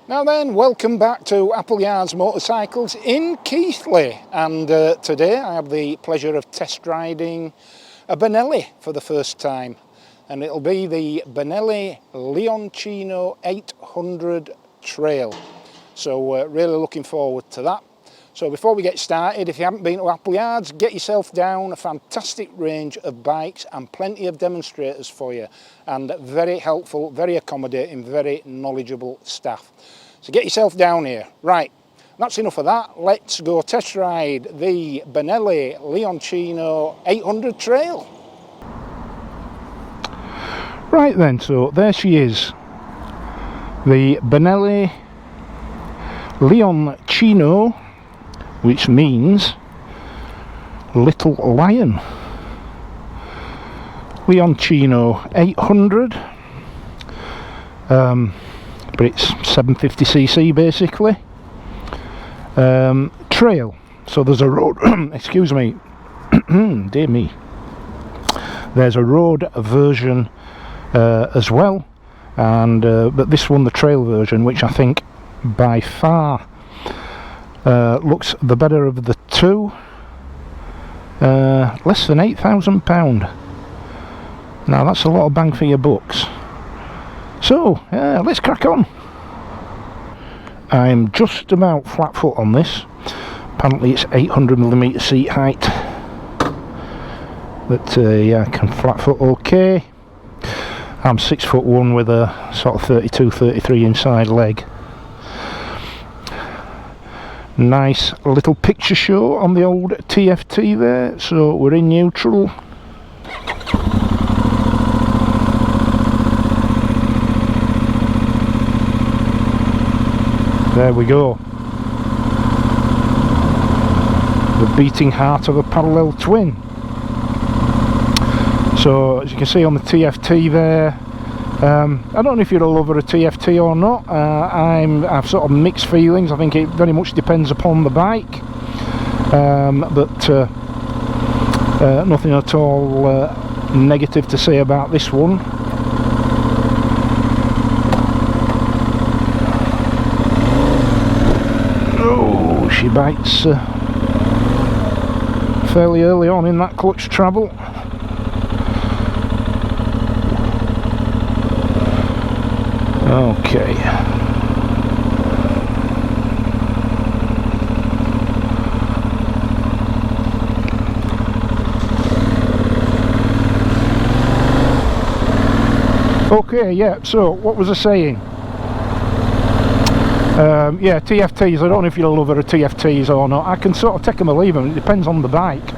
Now then, welcome back to Appleyard's Motorcycles in Keighley, and today I have the pleasure of test riding a Benelli for the first time, and it'll be the Benelli Leoncino 800 Trail. So really looking forward to that. So before we get started, if you haven't been to Appleyard's, get yourself down. A fantastic range of bikes and plenty of demonstrators for you, and very helpful, very accommodating, very knowledgeable staff. So get yourself down here. Right, that's enough of that. Let's go test ride the Benelli Leoncino 800 Trail. Right then, so there she is, the Benelli Leoncino, which means Little Lion. Leoncino 800, but it's 750cc basically. Trail, so there's a road, excuse me, dear me, there's a road version as well, and but this one, the trail version, which I think by far looks the better of the two. Less than £8,000. Now that's a lot of bang for your bucks. So let's crack on. I'm just about flat foot on this. Apparently it's 800mm seat height, but yeah, I can flat foot okay. I'm 6'1" with a sort of 32-33 inside leg. Nice little picture show on the old TFT there, so we're in neutral. There we go. The beating heart of a parallel twin. So as you can see on the TFT there, I don't know if you're a lover of TFT or not. I've sort of mixed feelings. I think it very much depends upon the bike, but nothing at all negative to say about this one. Oh, she bites fairly early on in that clutch travel. Okay. Okay, yeah, so what was I saying? Yeah, TFTs, I don't know if you're a lover of TFTs or not. I can sort of take them or leave them, it depends on the bike.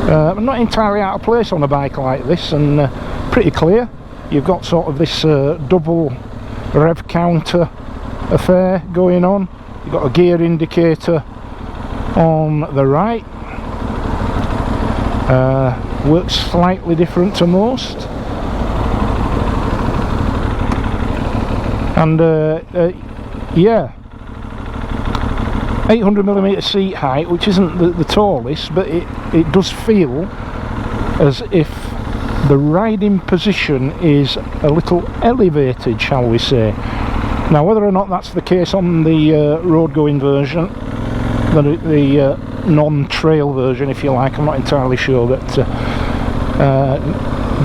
I'm not entirely out of place on a bike like this, and pretty clear. You've got sort of this double rev counter affair going on. You've got a gear indicator on the right. Works slightly different to most. And yeah, 800mm seat height, which isn't the tallest, but it does feel as if the riding position is a little elevated, shall we say. Now whether or not that's the case on the road going version, the non-trail version if you like, I'm not entirely sure, but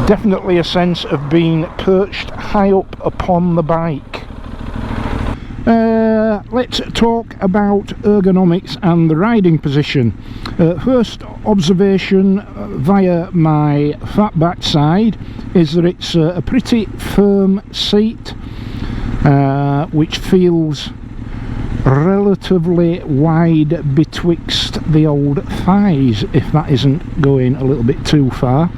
definitely a sense of being perched high up upon the bike. Let's talk about ergonomics and the riding position. First observation via my fat backside is that it's a pretty firm seat, which feels relatively wide betwixt the old thighs, if that isn't going a little bit too far.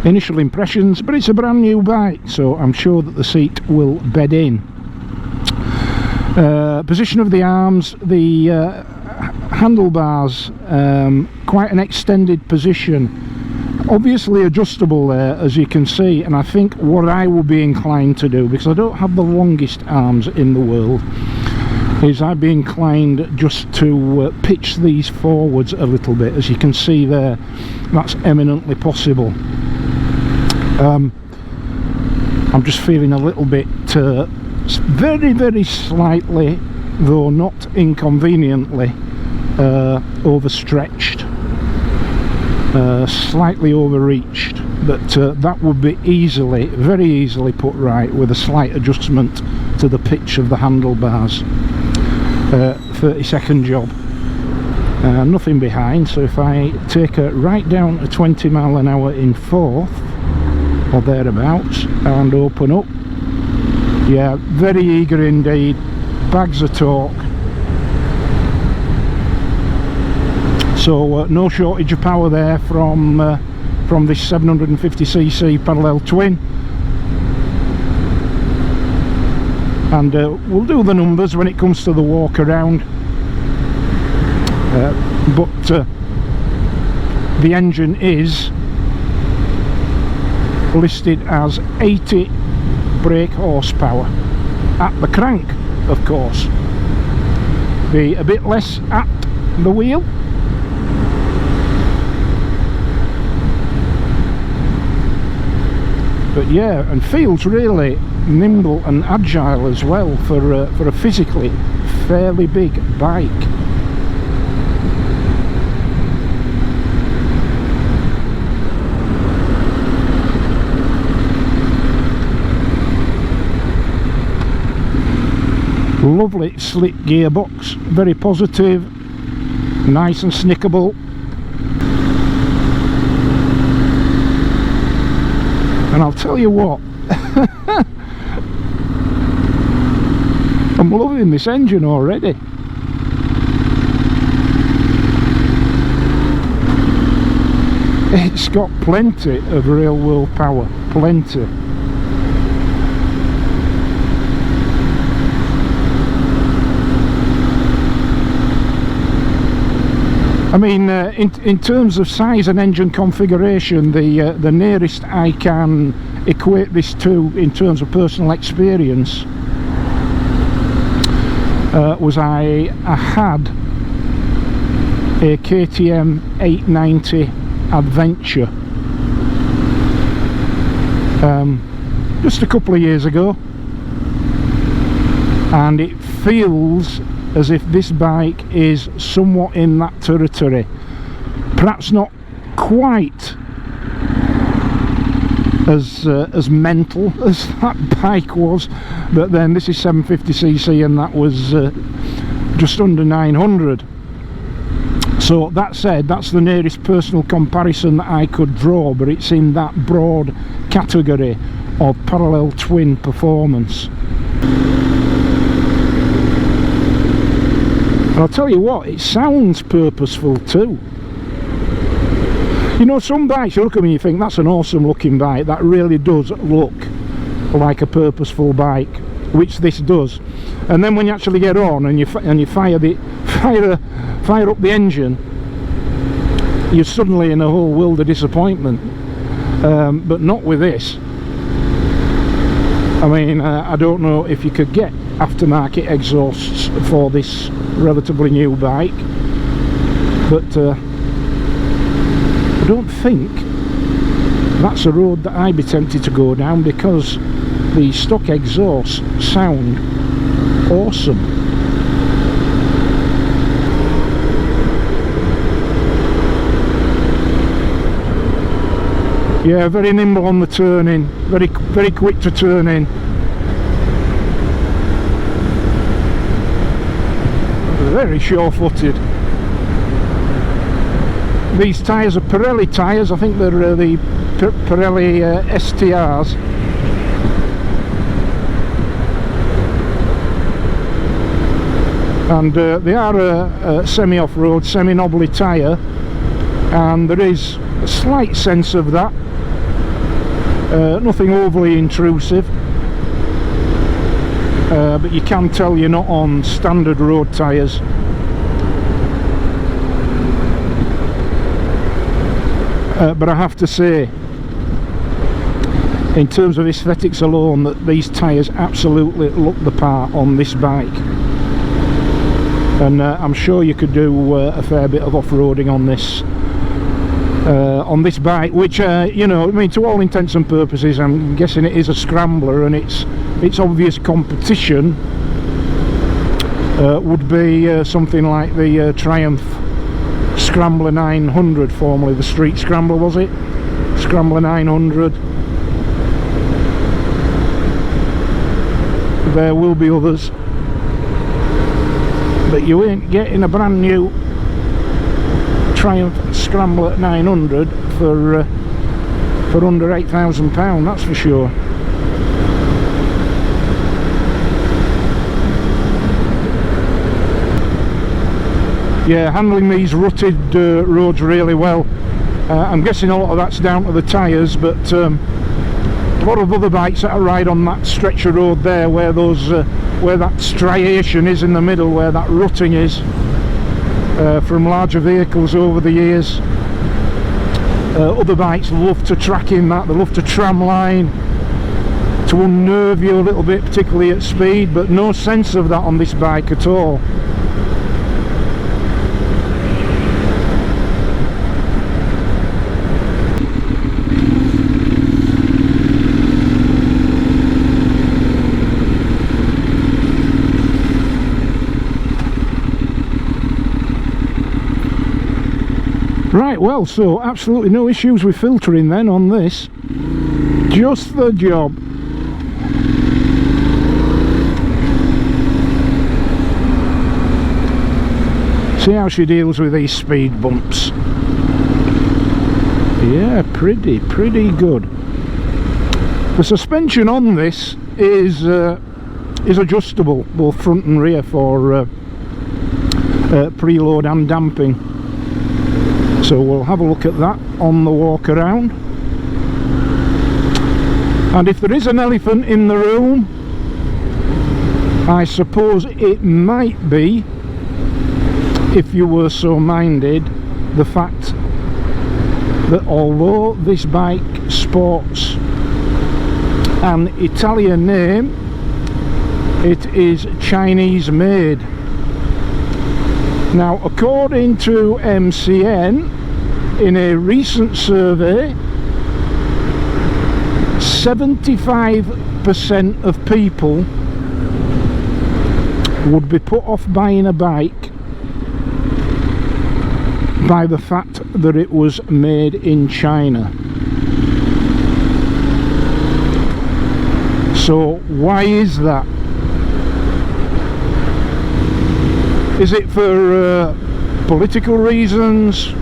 Initial impressions, but it's a brand new bike, so I'm sure that the seat will bed in. Position of the arms, the handlebars, quite an extended position, obviously adjustable there as you can see, and I think what I will be inclined to do, because I don't have the longest arms in the world, is I'd be inclined just to pitch these forwards a little bit. As you can see there, that's eminently possible. I'm just feeling a little bit very, very slightly, though not inconveniently, overstretched, slightly overreached, but that would be easily, very easily put right with a slight adjustment to the pitch of the handlebars. 30-second job. Nothing behind, so if I take her right down to 20 mile an hour in fourth or thereabouts and open up, yeah, very eager indeed, bags of torque. So no shortage of power there from this 750cc parallel twin. And we'll do the numbers when it comes to the walk around, but the engine is listed as 80 brake horsepower at the crank, of course. Be a bit less at the wheel. But yeah, and feels really nimble and agile as well for a physically fairly big bike. Lovely slick gearbox, very positive, nice and snickable. And I'll tell you what, I'm loving this engine already. It's got plenty of real world power, plenty. I mean, in terms of size and engine configuration, the nearest I can equate this to in terms of personal experience was I had a KTM 890 Adventure just a couple of years ago, and it feels as if this bike is somewhat in that territory. Perhaps not quite as mental as that bike was, but then this is 750cc and that was just under 900. So that said, that's the nearest personal comparison that I could draw, but it's in that broad category of parallel twin performance. And I'll tell you what, it sounds purposeful too. You know, some bikes you look at me and you think that's an awesome looking bike, that really does look like a purposeful bike, which this does. And then when you actually get on and you fire up the engine, you're suddenly in a whole world of disappointment. But not with this. I mean, I don't know if you could get aftermarket exhausts for this relatively new bike, but I don't think that's a road that I'd be tempted to go down, because the stock exhausts sound awesome. Yeah, very nimble on the turning, very quick to turn in. Very sure-footed. These tyres are Pirelli tyres, I think they're the Pirelli STRs. And they are a semi-off-road, semi-knobbly tyre, and there is a slight sense of that. Nothing overly intrusive, but you can tell you're not on standard road tyres. But I have to say, in terms of aesthetics alone, that these tyres absolutely look the part on this bike. And I'm sure you could do a fair bit of off-roading on this. on this bike, which you know, I mean, to all intents and purposes, I'm guessing it is a scrambler, and its obvious competition would be something like the Triumph Scrambler 900, formerly the Street Scrambler, was it? Scrambler 900. There will be others, but you ain't getting a brand new Triumph Scrambler 900 for under £8,000, that's for sure. Yeah, handling these rutted roads really well. I'm guessing a lot of that's down to the tyres, but a lot of other bikes that I ride on that stretch of road there, where that striation is in the middle, where that rutting is, from larger vehicles over the years. Other bikes love to track in that, they love to tram line to unnerve you a little bit, particularly at speed, but no sense of that on this bike at all. Right, well, so absolutely no issues with filtering then on this. Just the job. See how she deals with these speed bumps. Yeah, pretty good. The suspension on this is adjustable, both front and rear, for preload and damping. So we'll have a look at that on the walk around. And if there is an elephant in the room, I suppose it might be, if you were so minded, the fact that although this bike sports an Italian name, it is Chinese made. Now, according to MCN, in a recent survey, 75% of people would be put off buying a bike by the fact that it was made in China. So why is that? Is it for political reasons?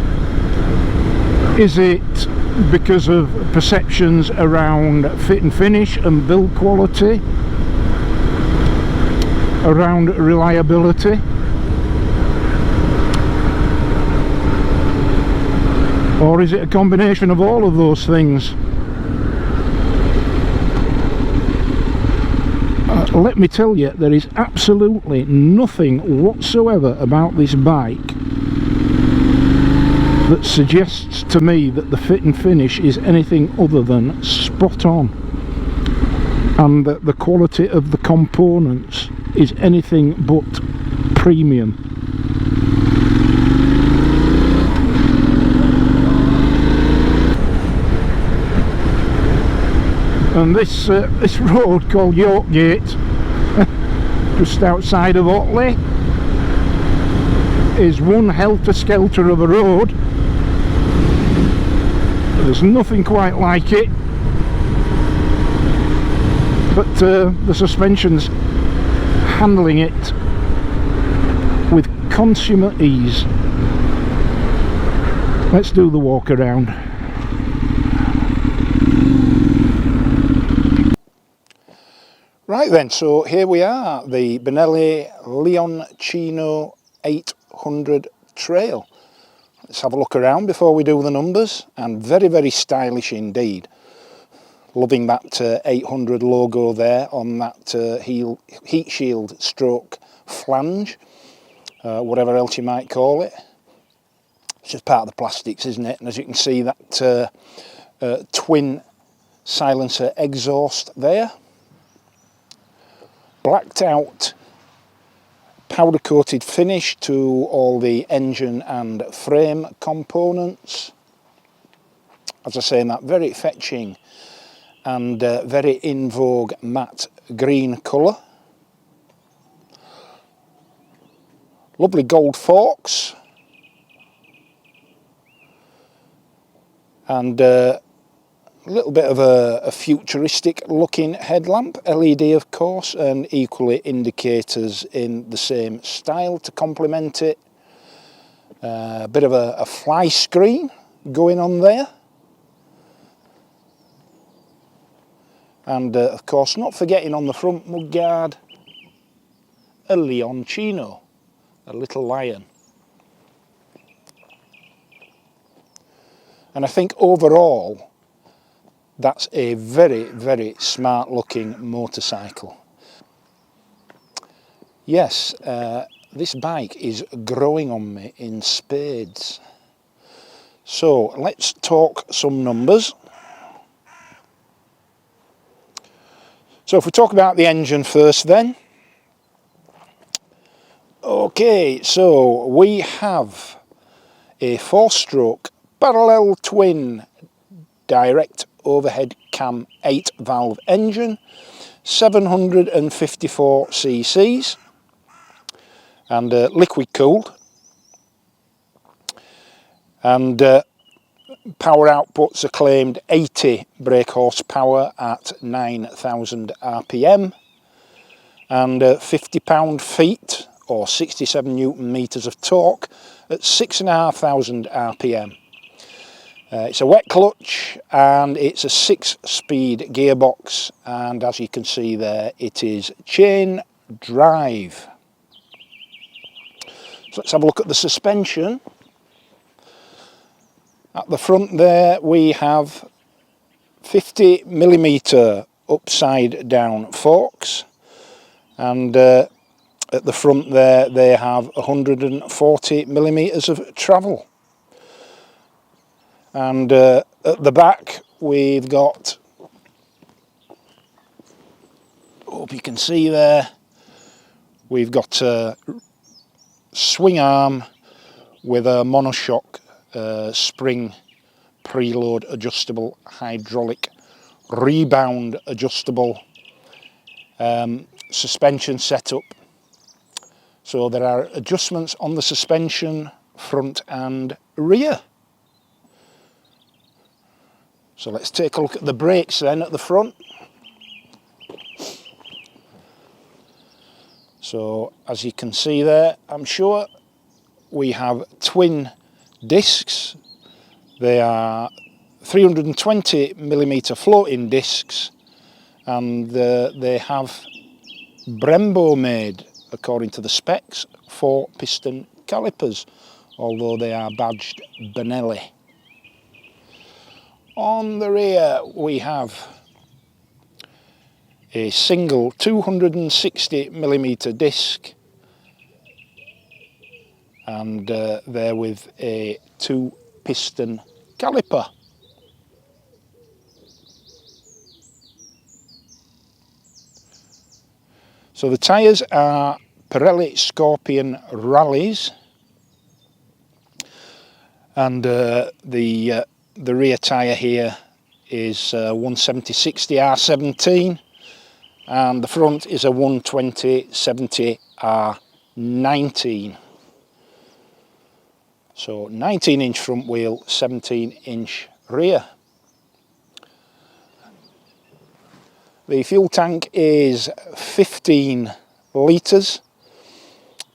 Is it because of perceptions around fit and finish and build quality? Around reliability? Or is it a combination of all of those things? Let me tell you, there is absolutely nothing whatsoever about this bike that suggests to me that the fit and finish is anything other than spot on, and that the quality of the components is anything but premium. And this road called Yorkgate, just outside of Otley, is one helter-skelter of a road. There's nothing quite like it, but the suspension's handling it with consummate ease. Let's do the walk around. Right then, so here we are, the Benelli Leoncino 800 Trail. Let's have a look around before we do the numbers, and very stylish indeed. Loving that 800 logo there on that heat shield stroke flange, whatever else you might call it. It's just part of the plastics, isn't it? And as you can see, that twin silencer exhaust there. Blacked out powder coated finish to all the engine and frame components. as I say, in that very fetching and very in vogue matte green colour. Lovely gold forks, and a little bit of a futuristic looking headlamp, LED of course, and equally indicators in the same style to complement it. A bit of a fly screen going on there. And of course, not forgetting on the front mudguard, a Leoncino, a little lion. And I think overall, that's a very, very smart looking motorcycle. Yes, this bike is growing on me in spades. So let's talk some numbers. So if we talk about the engine first then. Okay, so we have a 4-stroke parallel twin direct overhead cam 8-valve engine, 754 cc's, and liquid cooled, and power outputs are claimed 80 brake horsepower at 9,000 RPM and 50 pound-feet or 67 newton meters of torque at 6,500 RPM. It's a wet clutch and it's a 6-speed gearbox, and as you can see there, it is chain drive. So let's have a look at the suspension. At the front there we have 50mm upside down forks, and at the front there they have 140mm of travel. And at the back we've got, hope you can see there, we've got a swing arm with a monoshock spring preload adjustable hydraulic rebound adjustable suspension setup. So there are adjustments on the suspension front and rear. So let's take a look at the brakes then at the front. So as you can see there, I'm sure we have twin discs. They are 320mm floating discs, and they have Brembo made, according to the specs, 4-piston calipers, although they are badged Benelli. On the rear we have a single 260mm disc, and there with a 2-piston caliper. So the tyres are Pirelli Scorpion Rallies, and the rear tyre here is 170/60 R17, and the front is a 120/70 R19. So 19-inch front wheel, 17-inch rear. The fuel tank is 15 litres,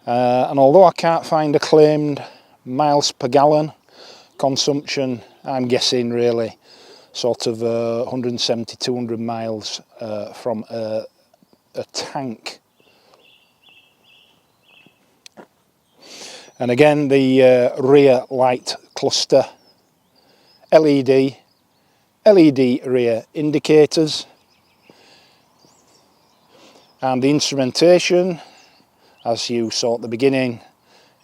and although I can't find a claimed miles per gallon consumption, I'm guessing really sort of 170-200 miles from a tank. And again, the rear light cluster, LED rear indicators, and the instrumentation, as you saw at the beginning,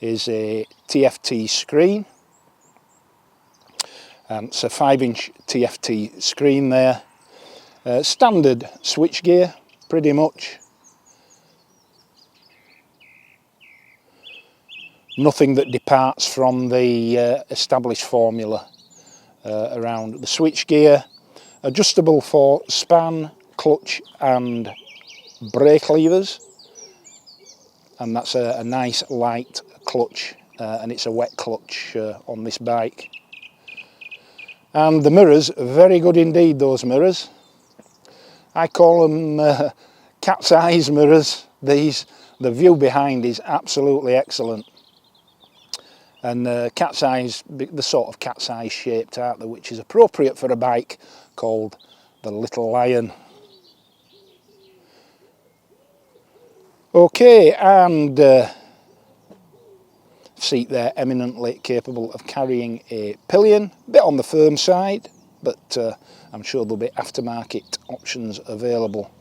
is a TFT screen. It's a 5-inch TFT screen there. Standard switchgear, pretty much. Nothing that departs from the established formula around the switch gear, adjustable for span, clutch and brake levers, and that's a nice light clutch, and it's a wet clutch on this bike. And the mirrors, very good indeed, those mirrors. I call them cat's eyes mirrors. These, the view behind is absolutely excellent. And cat's eyes, the sort of cat's eyes shaped, aren't they, which is appropriate for a bike called the Little Lion. Okay, and seat there eminently capable of carrying a pillion, a bit on the firm side, but I'm sure there'll be aftermarket options available.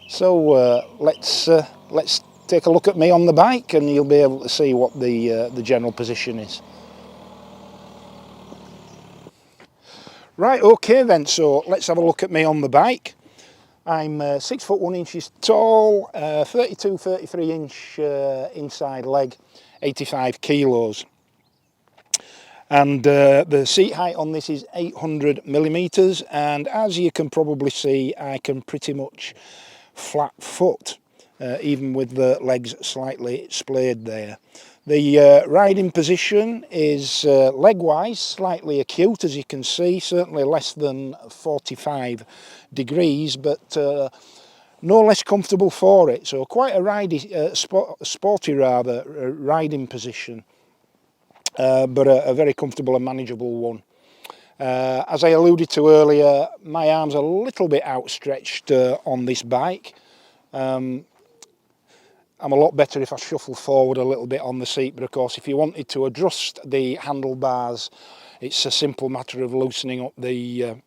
So let's take a look at me on the bike, and you'll be able to see what the general position is. Right, okay then, so let's have a look at me on the bike. I'm 6 foot 1 inches tall, 33 inch inside leg, 85 kilos. And the seat height on this is 800 millimeters, and as you can probably see, I can pretty much flat foot, even with the legs slightly splayed there. The riding position is leg-wise slightly acute, as you can see, certainly less than 45 degrees, but no less comfortable for it. So quite a sporty riding position, but a very comfortable and manageable one. As I alluded to earlier, my arms are a little bit outstretched on this bike. I'm a lot better if I shuffle forward a little bit on the seat, but of course if you wanted to adjust the handlebars, it's a simple matter of loosening up the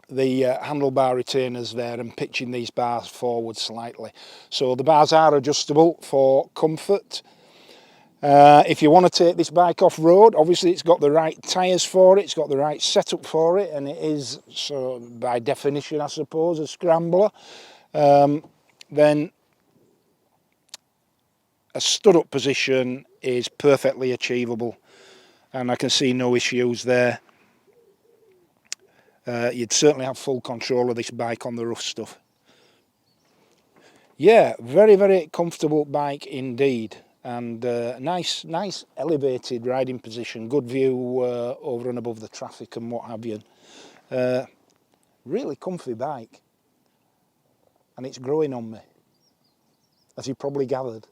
handlebar retainers there and pitching these bars forward slightly. So the bars are adjustable for comfort. If you want to take this bike off-road, obviously it's got the right tyres for it, it's got the right setup for it, and it is, so by definition I suppose, a scrambler. Then a stood-up position is perfectly achievable, and I can see no issues there. You'd certainly have full control of this bike on the rough stuff. Yeah, very, very comfortable bike indeed, and nice elevated riding position, good view over and above the traffic and what have you. Really comfy bike, and it's growing on me, as you probably gathered.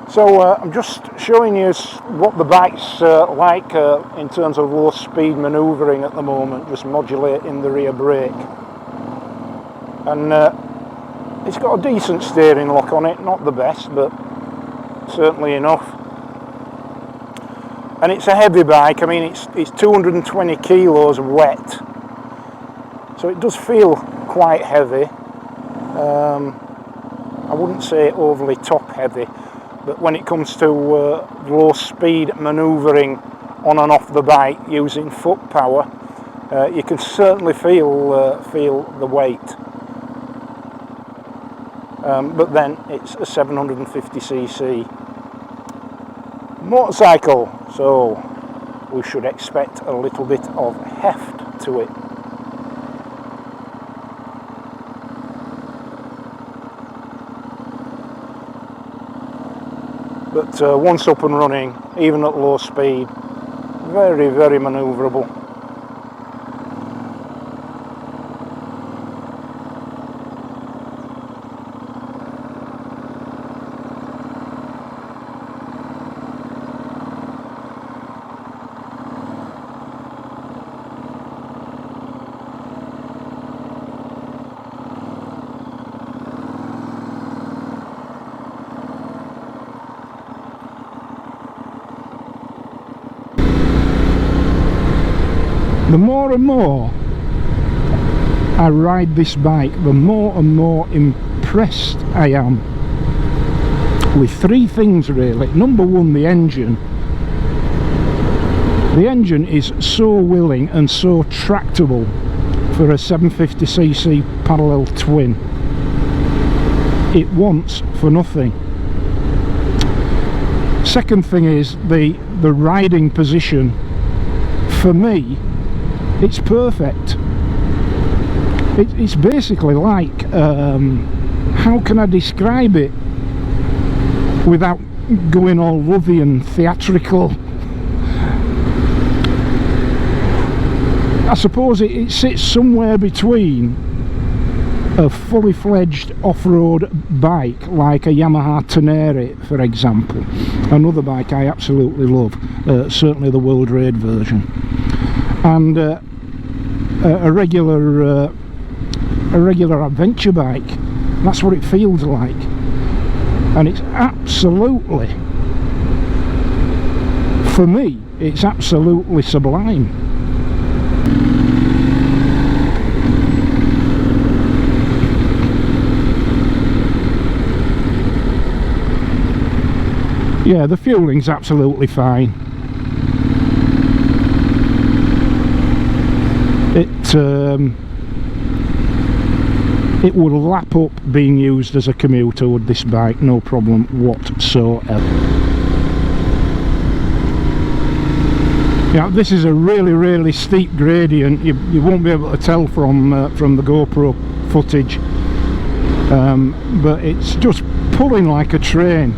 So I'm just showing you what the bike's like in terms of low speed manoeuvring at the moment, just modulating the rear brake. And it's got a decent steering lock on it, not the best, but certainly enough. And it's a heavy bike. I mean, it's 220 kilos wet, so it does feel quite heavy. I wouldn't say overly top heavy, but when it comes to low speed manoeuvring on and off the bike using foot power, you can certainly feel the weight. But then it's a 750cc motorcycle, so we should expect a little bit of heft to it. But once up and running, even at low speed, very, very manoeuvrable. The more and more I ride this bike, the more and more impressed I am with three things really. Number one, the engine. The engine is so willing and so tractable for a 750cc parallel twin. It wants for nothing. Second thing is the riding position. For me, it's perfect. It's basically like, how can I describe it without going all lovey and theatrical? I suppose it sits somewhere between a fully fledged off-road bike like a Yamaha Tenere, for example, another bike I absolutely love, certainly the World Raid version, and a regular adventure bike. That's what it feels like, and it's absolutely, for me, it's absolutely sublime. Yeah, the fueling's absolutely fine. It would lap up being used as a commuter with this bike, no problem whatsoever. Yeah, this is a really steep gradient. You won't be able to tell from the GoPro footage, but it's just pulling like a train.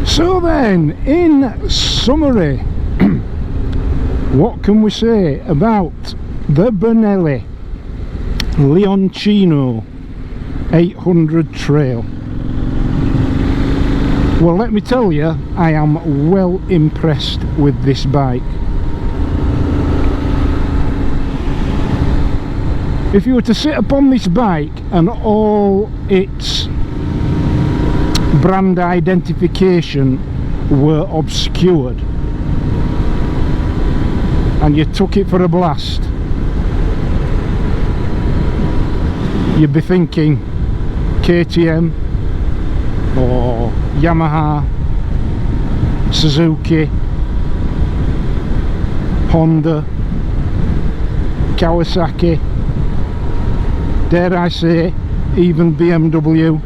So then, in summary, what can we say about the Benelli Leoncino 800 Trail? Well, let me tell you, I am well impressed with this bike. If you were to sit upon this bike and all its brand identification were obscured and you took it for a blast, you'd be thinking KTM or Yamaha, Suzuki, Honda, Kawasaki, dare I say even BMW.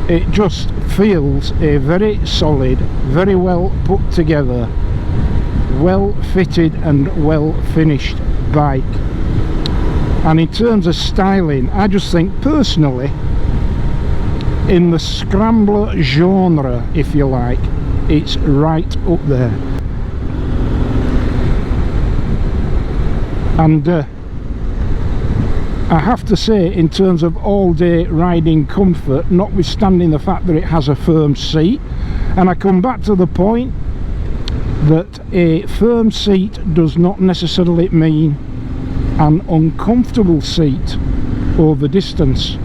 It just feels a very solid, very well put together, well fitted and well finished bike. And in terms of styling, I just think personally, in the scrambler genre, if you like, it's right up there. And I have to say, in terms of all-day riding comfort, notwithstanding the fact that it has a firm seat, and I come back to the point that a firm seat does not necessarily mean an uncomfortable seat over distance,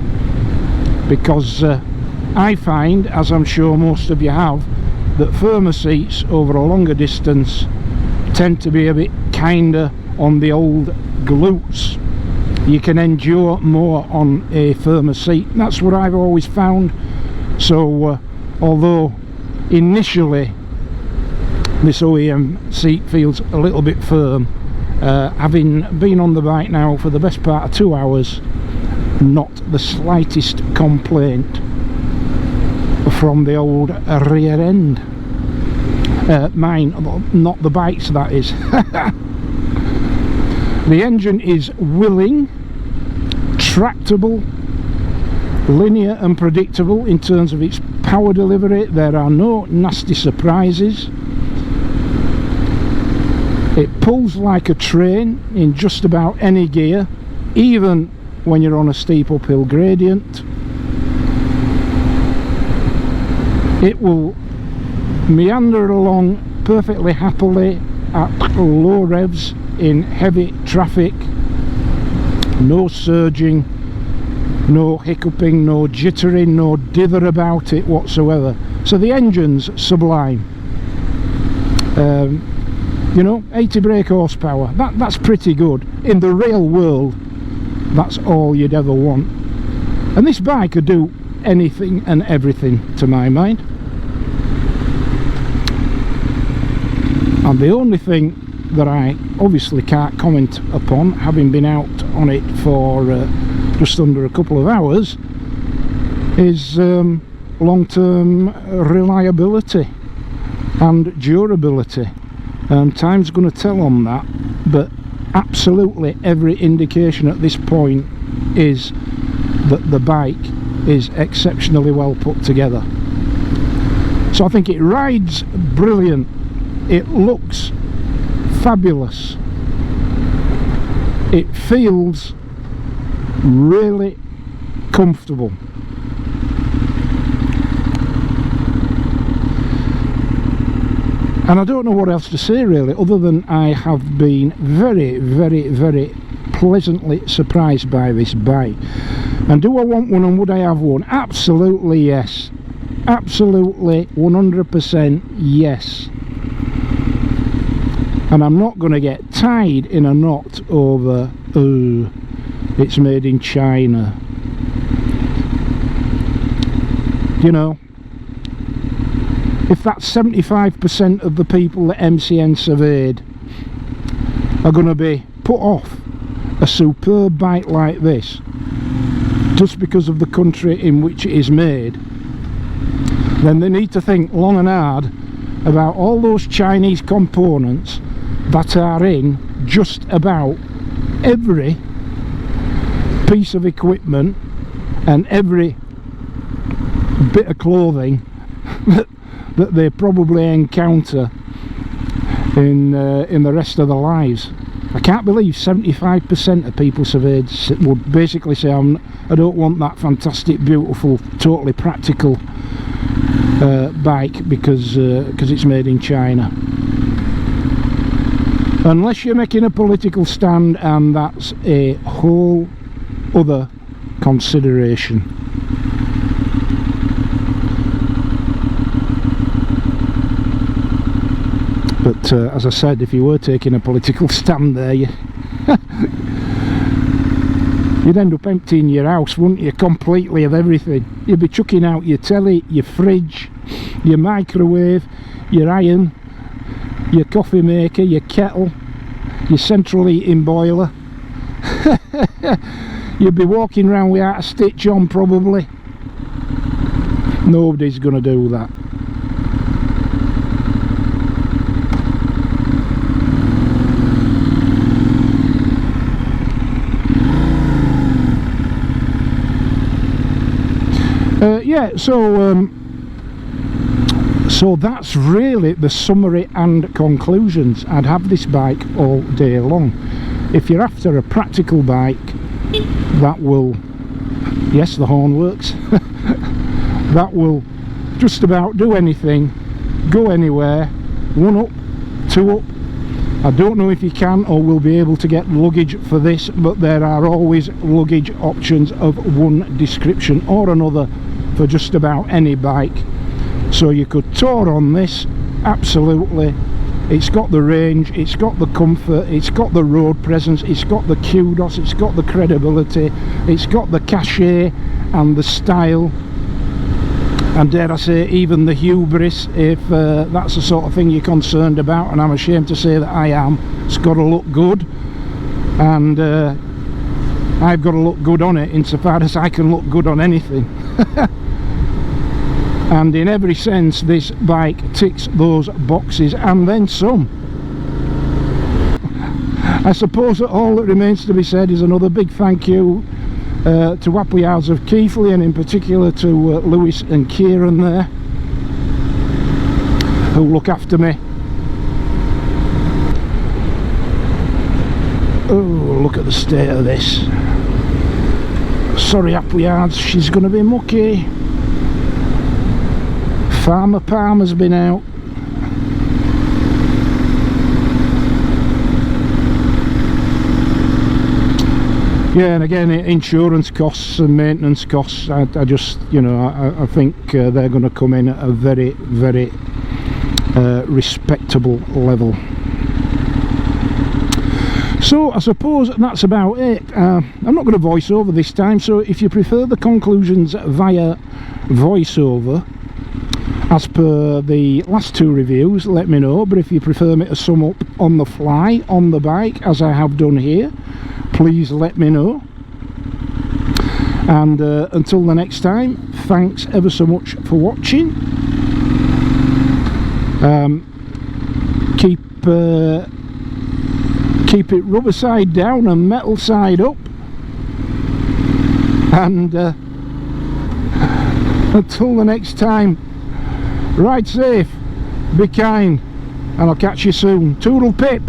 because I find, as I'm sure most of you have, that firmer seats over a longer distance tend to be a bit kinder on the old glutes. You can endure more on a firmer seat. That's what I've always found. So although initially this OEM seat feels a little bit firm, having been on the bike now for the best part of 2 hours, not the slightest complaint from the old rear end. Mine, not the bike's, that is. The engine is willing, tractable, linear and predictable in terms of its power delivery. There are no nasty surprises. It pulls like a train in just about any gear, even when you're on a steep uphill gradient. It will meander along perfectly happily at low revs in heavy traffic. no surging, no hiccuping, no jittering, no dither about it whatsoever. So the engine's sublime. You know, 80 brake horsepower, that's pretty good. In the real world, that's all you'd ever want. And this bike could do anything and everything, to my mind. And the only thing that I obviously can't comment upon, having been out on it for just under a couple of hours, is long-term reliability and durability. Time's going to tell on that, but absolutely every indication at this point is that the bike is exceptionally well put together. So I think it rides brilliant, it looks fabulous, it feels really comfortable. And I don't know what else to say really, other than I have been very, very, very pleasantly surprised by this bike. And do I want one, and would I have one? Absolutely yes. Absolutely 100% yes. And I'm not going to get tied in a knot over, oh, it's made in China. You know, if that's 75% of the people that MCN surveyed are going to be put off a superb bike like this just because of the country in which it is made, then they need to think long and hard about all those Chinese components that are in just about every piece of equipment and every bit of clothing that they probably encounter in the rest of their lives. I can't believe 75% of people surveyed would basically say, I don't want that fantastic, beautiful, totally practical bike because it's made in China. Unless you're making a political stand, and that's a whole other consideration. But as I said, if you were taking a political stand there, you'd end up emptying your house, wouldn't you, completely of everything. You'd be chucking out your telly, your fridge, your microwave, your iron, your coffee maker, your kettle, your central heating boiler. You'd be walking around without a stitch on probably. Nobody's going to do that. Yeah, so that's really the summary and conclusions. I'd have this bike all day long. If you're after a practical bike that will, yes, the horn works, that will just about do anything, go anywhere, 1 up, 2 up. I don't know if you can or will be able to get luggage for this, but there are always luggage options of one description or another for just about any bike. So you could tour on this, absolutely. It's got the range, it's got the comfort, it's got the road presence, it's got the kudos, it's got the credibility, it's got the cachet and the style, and dare I say even the hubris, if that's the sort of thing you're concerned about, and I'm ashamed to say that I am. It's got to look good, and I've got to look good on it insofar as I can look good on anything. And in every sense this bike ticks those boxes and then some. I suppose that all that remains to be said is another big thank you to Appleyards of Keighley, and in particular to Lewis and Kieran there, who look after me. Oh, look at the state of this. Sorry Appleyards, she's going to be mucky. Farmer Palmer's been out. Yeah, and again, insurance costs and maintenance costs, I just, you know, I think they're going to come in at a very, very respectable level. So I suppose that's about it. I'm not going to voice over this time, so if you prefer the conclusions via voiceover, as per the last two reviews, let me know. But if you prefer me to sum up on the fly, on the bike, as I have done here, please let me know. And until the next time, thanks ever so much for watching. Keep it rubber side down and metal side up. And until the next time, ride safe, be kind, and I'll catch you soon. Toodle pip.